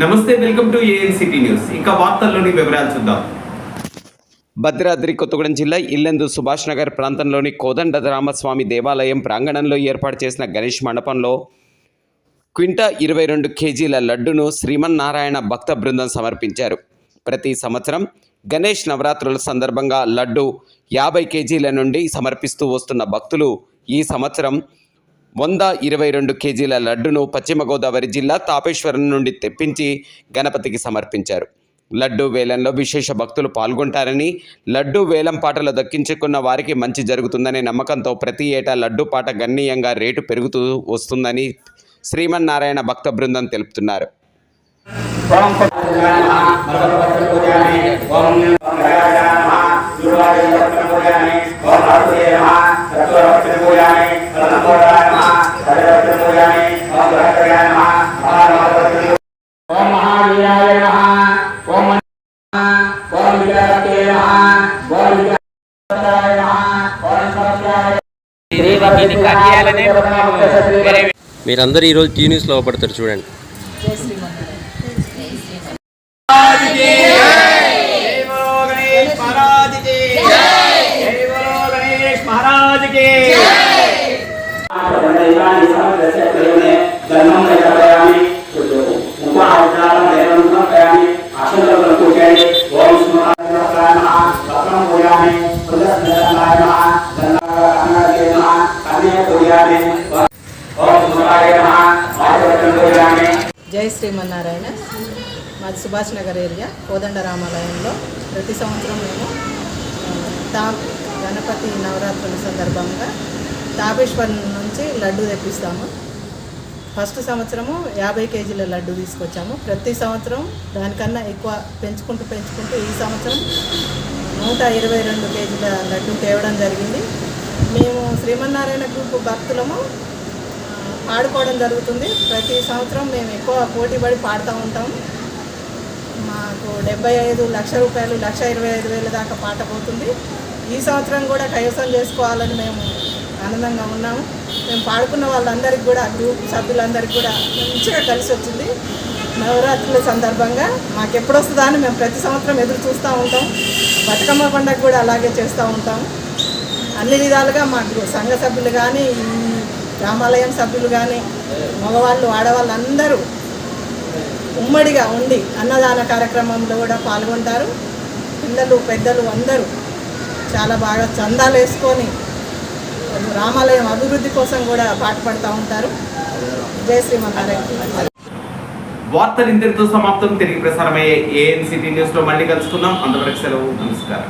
నమస్తే, welcome to ANCT news. ఇక వార్తల్లోని వివరాలు చూద్దాం. భద్రాద్రి కొత్తగూడెం జిల్లా ఇల్లెందు సుభాష్ నగర్ ప్రాంతంలోని కోదండరామస్వామి దేవాలయం ప్రాంగణంలో ఏర్పాటు చేసిన గణేష్ మండపంలో క్వింటా 22 కేజీల లడ్డును శ్రీమన్నారాయణ భక్త బృందం సమర్పించారు. ప్రతి సంవత్సరం గణేష్ నవరాత్రుల సందర్భంగా లడ్డు 50 కేజీల నుండి సమర్పిస్తూ వస్తున్న భక్తులు ఈ సంవత్సరం 122 కేజీల లడ్డును పశ్చిమ గోదావరి జిల్లా తాపేశ్వరం నుండి తెప్పించి గణపతికి సమర్పించారు. లడ్డు వేలంలో విశేష భక్తులు పాల్గొంటారని, లడ్డు వేలం పాటలు దక్కించుకున్న వారికి మంచి జరుగుతుందనే నమ్మకంతో ప్రతి ఏటా లడ్డు పాట గణనీయంగా రేటు పెరుగుతూ వస్తుందని శ్రీమన్నారాయణ భక్త బృందం తెలుపుతున్నారు. మీరందరూ ఈరోజు టీ న్యూస్లో పడతారు చూడండి. జై శ్రీమన్నారాయణ. మాది సుభాష్ నగర్ ఏరియా కోదండరామాలయంలో ప్రతి సంవత్సరం మేము గణపతి నవరాత్రుల సందర్భంగా తాపేశ్వరం నుంచి లడ్డు తెప్పిస్తాము. ఫస్ట్ సంవత్సరము 50 కేజీల లడ్డు తీసుకొచ్చాము. ప్రతి సంవత్సరం దానికన్నా ఎక్కువ పెంచుకుంటూ ఈ సంవత్సరం 122 కేజీల లడ్డు తేవడం జరిగింది. మేము శ్రీమన్నారాయణ గ్రూప్ భక్తులము పాడుకోవడం జరుగుతుంది. ప్రతి సంవత్సరం మేము ఎక్కువ పోటీపడి పాడుతూ ఉంటాము. మాకు 75 లక్షల రూపాయలు, 1,25,000 దాకా పాట పోతుంది. ఈ సంవత్సరం కూడా కైవసం చేసుకోవాలని మేము ఆనందంగా ఉన్నాము. మేము పాడుకున్న వాళ్ళందరికీ కూడా, గ్రూప్ సభ్యులందరికీ కూడా మంచిగా కలిసి వచ్చింది. నవరాత్రుల సందర్భంగా మాకు ఎప్పుడు వస్తుందా అని మేము ప్రతి సంవత్సరం ఎదురు చూస్తూ ఉంటాం. బతుకమ్మ పండుగ కూడా అలాగే చేస్తూ ఉంటాము. అన్ని విధాలుగా మా సంఘ సభ్యులు కానీ, రామాలయం సభ్యులు కానీ, మగవాళ్ళు ఆడవాళ్ళు అందరూ ఉమ్మడిగా ఉండి అన్నదాన కార్యక్రమంలో కూడా పాల్గొంటారు. పిల్లలు పెద్దలు అందరూ చాలా బాగా చందాలు వేసుకొని రామాలయం అభివృద్ధి కోసం కూడా పాటుపడుతూ ఉంటారు. జై శ్రీమన్నారాయణ. వార్తలు ఇంతటితో సమాప్తం. తిరిగి ప్రసారమయ్యే ఏఎన్సిటీ న్యూస్లో మళ్ళీ కలుసుకుందాం. అంతవరకు సెలవు. నమస్కారం.